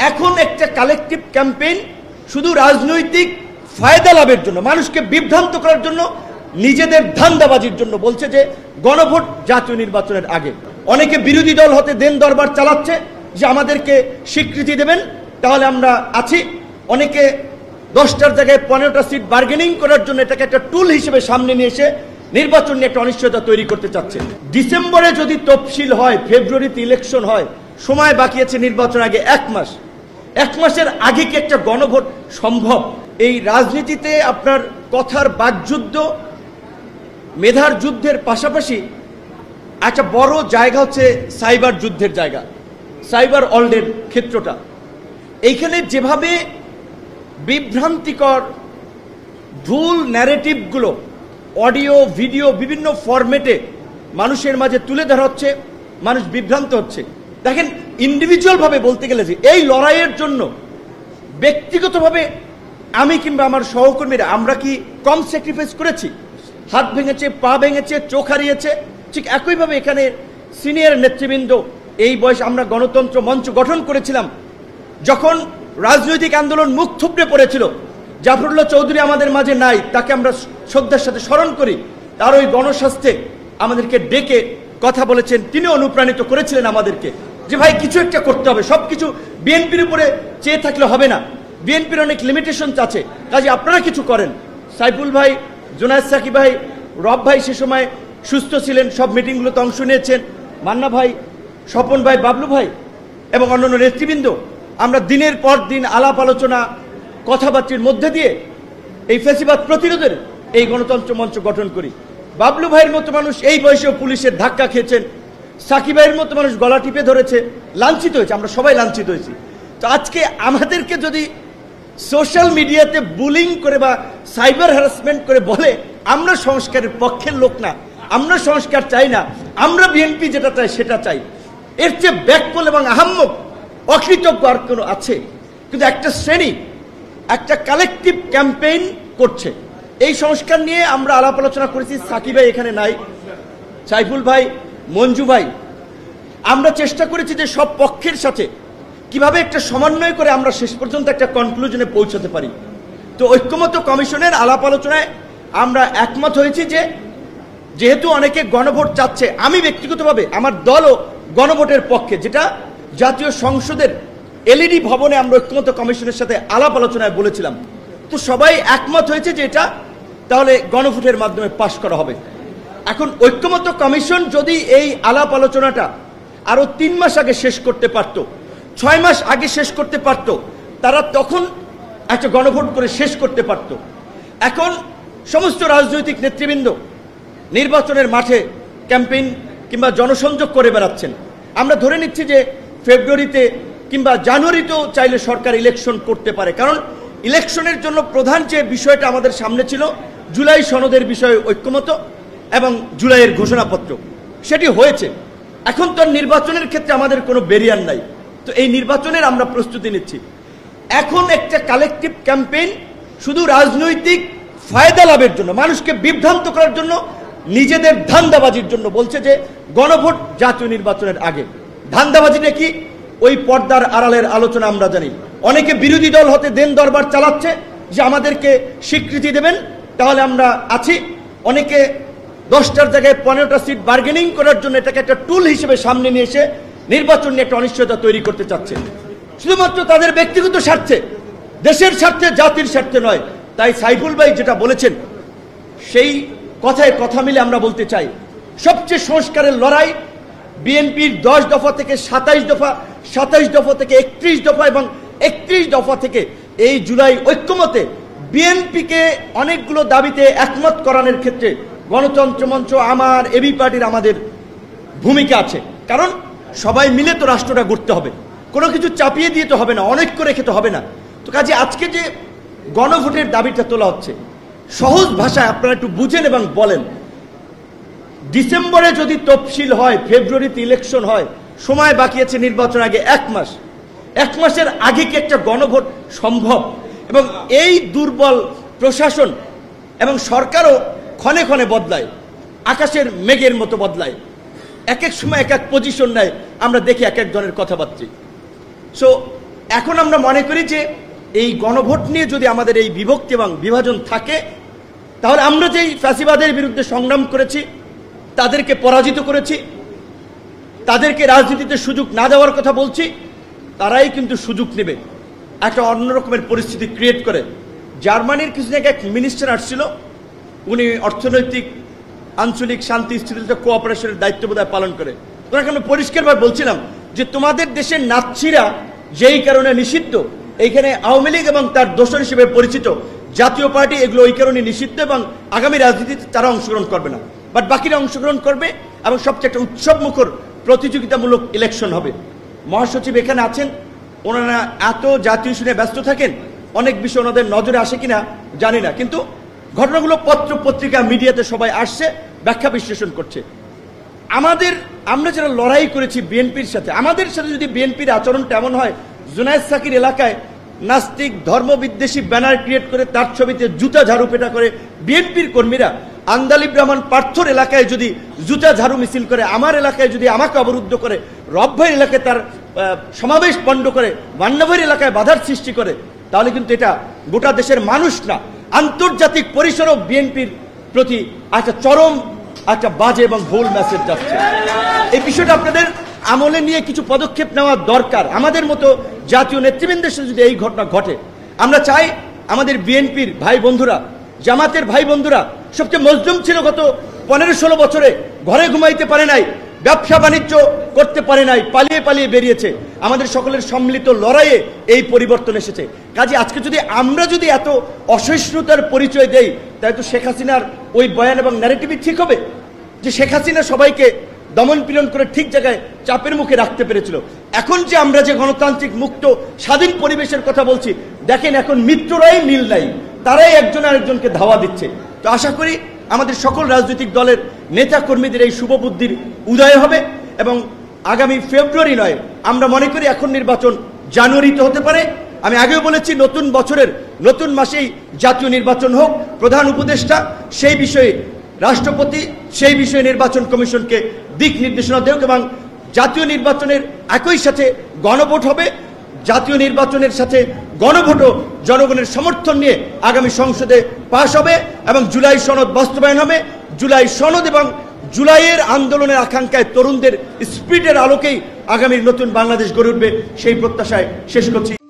এখন একটা collective campaign শুধু রাজনৈতিক ফায়দা লাভের জন্য, মানুষকে বিভ্রান্ত করার জন্য, নিজেদের ধান্দাবাজির জন্য বলছে যে গণভোট জাতীয় নির্বাচনের আগে। অনেকে বিরোধী দল হতে দেন দরবার চালাচ্ছে যে আমাদেরকে স্বীকৃতি দেবেন তাহলে আমরা আছি। অনেকে 10টার জায়গায় 15টা সিট বার্গেনিং করার জন্য এটাকে একটা টুল হিসেবে সামনে নিয়ে এসে নির্বাচন নিয়ে একটা অনিশ্চয়তা তৈরি করতে চাচ্ছে। ডিসেম্বরে যদি তফসিল হয়, ফেব্রুয়ারিতে ইলেকশন হয়, সময় বাকি আছে নির্বাচন আগে 1 মাস। 1 মাসের আগে কি একটা গণভোট সম্ভব? এই রাজনীতিতে আপনার কথার বাকযুদ্ধ, মেধার যুদ্ধের পাশাপাশি একটা বড় জায়গা হচ্ছে সাইবার যুদ্ধের জায়গা, সাইবার ওয়ার্ল্ডের ক্ষেত্রটা। এইখানে যেভাবে বিভ্রান্তিকর ভুল ন্যারেটিভগুলো অডিও ভিডিও বিভিন্ন ফরম্যাটে মানুষের মাঝে তুলে ধরা হচ্ছে, মানুষ বিভ্রান্ত হচ্ছে। দেখেন, ইন্ডিভিজুয়ালভাবে বলতে গেলে যে এই লড়াইয়ের জন্য ব্যক্তিগতভাবে আমি কিংবা আমার সহকর্মীরা আমরা কি কম স্যাক্রিফাইস করেছি? হাত ভেঙেছে, পা ভেঙেছে, চোখ হারিয়েছে। ঠিক একইভাবে এখানে সিনিয়র নেতৃবৃন্দ এই বয়স আমরা গণতন্ত্র মঞ্চ গঠন করেছিলাম যখন রাজনৈতিক আন্দোলন মুখ থুবড়ে পড়েছিল। জাফরুল্লাহ চৌধুরী আমাদের মাঝে নাই, তাকে আমরা শ্রদ্ধার সাথে স্মরণ করি। তার ওই গণস্বাস্থ্যে আমাদেরকে ডেকে কথা বলেছেন, তিনি অনুপ্রাণিত করেছিলেন আমাদেরকে যে ভাই কিছু একটা করতে হবে, সব কিছু বিএনপির উপরে চেয়ে থাকলে হবে না, বিএনপির অনেক লিমিটেশন আছে, কাজে আপনারা কিছু করেন। সাইফুল ভাই, জুনায়েদ সাকিব ভাই, রব ভাই সে সময় সুস্থ ছিলেন, সব মিটিংগুলোতে অংশ নিয়েছেন, মান্না ভাই, স্বপন ভাই, বাবলু ভাই এবং অন্যান্য নেতৃবৃন্দ। আমরা দিনের পর দিন আলাপ আলোচনা কথাবার্তার মধ্যে দিয়ে এই ফ্যাসিবাদ প্রতিরোধের এই গণতন্ত্র মঞ্চ গঠন করি। বাবলু ভাইয়ের মতো মানুষ এই বয়সেও পুলিশের ধাক্কা খেয়েছেন, সাকিব ভাইয়ের মতো মানুষ গলা টিপে ধরেছে, লাঞ্ছিত হয়েছে, আমরা সবাই লাঞ্ছিত হয়েছি। তো আজকে আমাদেরকে যদি সোশ্যাল মিডিয়াতে বুলিং করে বা সাইবার হ্যারাসমেন্ট করে বলে আমরা সংস্কারের পক্ষের লোক না, আমরা সংস্কার চাই না, আমরা বিএনপি যেটা চাই সেটা চাই, এর চেয়ে ব্যাকফল এবং আহাম্মক অকৃতজ্ঞ আর কোনো আছে? কিন্তু একটা শ্রেণী একটা কালেকটিভ ক্যাম্পেইন করছে। এই সংস্কার নিয়ে আমরা আলাপ আলোচনা করেছি, সাকিব ভাই এখানে নাই, সাইফুল ভাই, মঞ্জু ভাই, আমরা চেষ্টা করেছি যে সব পক্ষের সাথে কিভাবে একটা সমন্বয় করে আমরা শেষ পর্যন্ত একটা কনক্লুশনে পৌঁছাতে পারি। তো ঐক্যমত্য কমিশনের আলাপ আলোচনায় আমরা একমত হয়েছি যে যেহেতু অনেকে গণভোট চাচ্ছে, আমি ব্যক্তিগতভাবে আমার দলও গণভোটের পক্ষে, যেটা জাতীয় সংসদের এলইডি ভবনে আমরা ঐক্যমত্য কমিশনের সাথে আলাপ আলোচনায় বলেছিলাম। তো সবাই একমত হয়েছে যে এটা তাহলে গণভোটের মাধ্যমে পাশ করা হবে। এখন ঐক্যমত্য কমিশন যদি এই আলাপ আলোচনাটা আরো 3 মাস আগে শেষ করতে পারত, 6 মাস আগে শেষ করতে পারত, তারা তখন একটা গণভোট করে শেষ করতে পারত। এখন সমস্ত রাজনৈতিক নেতৃবৃন্দ নির্বাচনের মাঠে ক্যাম্পেইন কিংবা জনসংযোগ করে বেড়াচ্ছেন। আমরা ধরে নিচ্ছি যে ফেব্রুয়ারিতে কিংবা জানুয়ারিতেও চাইলে সরকার ইলেকশন করতে পারে, কারণ ইলেকশনের জন্য প্রধান যে বিষয়টা আমাদের সামনে ছিল জুলাই সনদের বিষয়ে ঐক্যমত এবং জুলাইয়ের ঘোষণাপত্র, সেটি হয়েছে। এখন তো নির্বাচনের ক্ষেত্রে আমাদের কোনো ব্যারিয়ার নাই, তো এই নির্বাচনের আমরা প্রস্তুতি নিচ্ছি। এখন একটা কালেকটিভ ক্যাম্পেইন শুধু রাজনৈতিক ফায়দা লাভের জন্য, মানুষকে বিভ্রান্ত করার জন্য, নিজেদের ধান্দাবাজির জন্য বলছে যে গণভোট জাতীয় নির্বাচনের আগে। ধান্দাবাজিটা কি? ওই পর্দার আড়ালের আলোচনা আমরা জানি। অনেকে বিরোধী দল হতে দেন দরবার চালাচ্ছে যে আমাদেরকে স্বীকৃতি দেবেন তাহলে আমরা আছি। অনেকে 10টার জায়গায় 15টা সিট বার্গেনিং করার জন্য এটাকে একটা টুল হিসেবে সামনে নিয়ে এসে নির্বাচন নিয়ে একটা অনিশ্চয়তা তৈরি করতে চাচ্ছে, শুধুমাত্র তাদের ব্যক্তিগত স্বার্থে, দেশের স্বার্থে, জাতির স্বার্থে নয়। তাই সাইফুল ভাই যেটা বলেছেন সেই কথায় কথা মিলে আমরা বলতে চাই, সবচেয়ে সংস্কারের লড়াই বিএনপির 10 দফা থেকে 27 দফা, 27 দফা থেকে 31 দফা এবং 31 দফা থেকে এই জুলাই ঐক্যমতে বিএনপিকে অনেকগুলো দাবিতে একমত করানোর ক্ষেত্রে গণতন্ত্র মঞ্চ, আমার এবি পার্টির আমাদের ভূমিকা আছে। কারণ সবাই মিলে তো রাষ্ট্রটা গড়তে হবে, কোনো কিছু চাপিয়ে দিয়ে তো হবে না, অনৈক্য রেখে তো হবে না। তো কাজে আজকে যে গণভোটের দাবিটা তোলা হচ্ছে, সহজ ভাষায় আপনারা একটু বুঝেন এবং বলেন, ডিসেম্বরে যদি তফসিল হয়, ফেব্রুয়ারিতে ইলেকশন হয়, সময় বাকি আছে নির্বাচন আগে 1 মাস। 1 মাসের আগে কি একটা গণভোট সম্ভব? এবং এই দুর্বল প্রশাসন এবং সরকারও ক্ষণে ক্ষণে বদলায়, আকাশের মেঘের মতো বদলায়, এক এক সময় এক এক পজিশন নেয়, আমরা দেখি এক এক জনের কথাবার্তা। সো এখন আমরা মনে করি যে এই গণভোট নিয়ে যদি আমাদের এই বিভক্তি এবং বিভাজন থাকে, তাহলে আমরা যেই ফ্যাসিবাদের বিরুদ্ধে সংগ্রাম করেছি, তাদেরকে পরাজিত করেছি, তাদেরকে রাজনীতিতে সুযোগ না দেওয়ার কথা বলছি, তারাই কিন্তু সুযোগ নেবে একটা অন্যরকমের পরিস্থিতি ক্রিয়েট করে। জার্মানির কিছুদিন আগে এক মিনিস্টার আসছিল, উনি অর্থনৈতিক আঞ্চলিক শান্তি স্থিতিশীলতা কোঅপারেশনের দায়িত্ব বোধহয় পালন করে। ওনাকে আমি পরিষ্কারভাবে বলছিলাম যে তোমাদের দেশের নাৎসিরা যেই কারণে নিষিদ্ধ, এইখানে আওয়ামী লীগ এবং তার দোসর হিসেবে পরিচিত জাতীয় পার্টি, এগুলো ওই কারণে নিষিদ্ধ এবং আগামী রাজনীতিতে তারা অংশগ্রহণ করবে না, বাট বাকিরা অংশগ্রহণ করবে এবং সবচেয়ে একটা উৎসবমুখর প্রতিযোগিতামূলক ইলেকশন হবে। মহাসচিব এখানে আছেন, ওনারা এত জাতীয় ইস্যু ব্যস্ত থাকেন, অনেক বিষয় ওনাদের নজরে আসে কিনা জানি না, কিন্তু ঘটনাগুলো পত্র পত্রিকা মিডিয়াতে সবাই আসছে, ব্যাখ্যা বিশ্লেষণ করছে। আমরা যারা লড়াই করেছি বিএনপির সাথে, আমাদের সাথে যদি বিএনপির আচরণটা এমন হয়, জুনায়েদ সাকির এলাকায় নাস্তিক ধর্মবিদ্বেষী ব্যানার ক্রিয়েট করে তার ছবিতে জুতা ঝাড়ু পেটা করে বিএনপির কর্মীরা, আন্দালিব রহমান পার্থর এলাকায় যদি জুতা ঝাড়ু মিছিল করে, আমার এলাকায় যদি আমাকে অবরুদ্ধ করে, রবভাইয়ের এলাকায় তার সমাবেশ পণ্ড করে, মান্নাভাইয়ের এলাকায় বাধার সৃষ্টি করে, তাহলে কিন্তু এটা গোটা দেশের মানুষ না, আন্তর্জাতিক পরিসরও বিএনপির প্রতি একটা চরম একটা বাজে এবং ভুল মেসেজ যাচ্ছে। এই বিষয়টা আপনাদের আমলে নিয়ে কিছু পদক্ষেপ নেওয়া দরকার। আমাদের মতো জাতীয় নেতৃবৃন্দের সাথে যদি এই ঘটনা ঘটে, আমরা চাই আমাদের বিএনপির ভাই বন্ধুরা, জামাতের ভাই বন্ধুরা সবচেয়ে মজলুম ছিল গত 15-16 বছরে, ঘরে ঘুমাইতে পারে নাই, ব্যবসা বাণিজ্য করতে পারে নাই, পালিয়ে পালিয়ে বেরিয়েছে। আমাদের সকলের সম্মিলিত লড়াইয়ে এই পরিবর্তন এসেছে। কাজে আজকে আমরা যদি এত অসহিষ্ণুতার পরিচয় দেই, তাই তো শেখ হাসিনার ওই বয়ান এবং ন্যারেটিভই ঠিক হবে যে শেখ হাসিনা সবাইকে দমন পীড়ন করে ঠিক জায়গায় চাপের মুখে রাখতে পেরেছিল। এখন যে আমরা যে গণতান্ত্রিক মুক্ত স্বাধীন পরিবেশের কথা বলছি, দেখেন এখন মিত্ররাই মিল নাই, তারাই একজন আরেকজনকে ধাওয়া দিচ্ছে। তো আশা করি আমাদের সকল রাজনৈতিক দলের নেতা কর্মীদের এই শুভ বুদ্ধির উদয় হবে এবং আগামী ফেব্রুয়ারি নয়, আমরা মনে করি এখন নির্বাচন জানুয়ারিতে হতে পারে। আমি আগেও বলেছি নতুন বছরের নতুন মাসেই জাতীয় নির্বাচন হোক, প্রধান উপদেষ্টা সেই বিষয়ে, রাষ্ট্রপতি সেই বিষয়ে নির্বাচন কমিশনকে দিক নির্দেশনা দেওক এবং জাতীয় নির্বাচনের একই সাথে গণভোট হবে। জাতীয় নির্বাচনের সাথে গণভোটও জনগণের সমর্থন নিয়ে আগামী সংসদে পাশ হবে এবং জুলাই সনদ বাস্তবায়ন হবে। জুলাই সনদ এবং জুলাইয়ের আন্দোলনের আকাঙ্ক্ষায় তরুণদের স্পিরিটের আলোকেই আগামীর নতুন বাংলাদেশ গড়ে উঠবে, সেই প্রত্যাশায় শেষ করছি।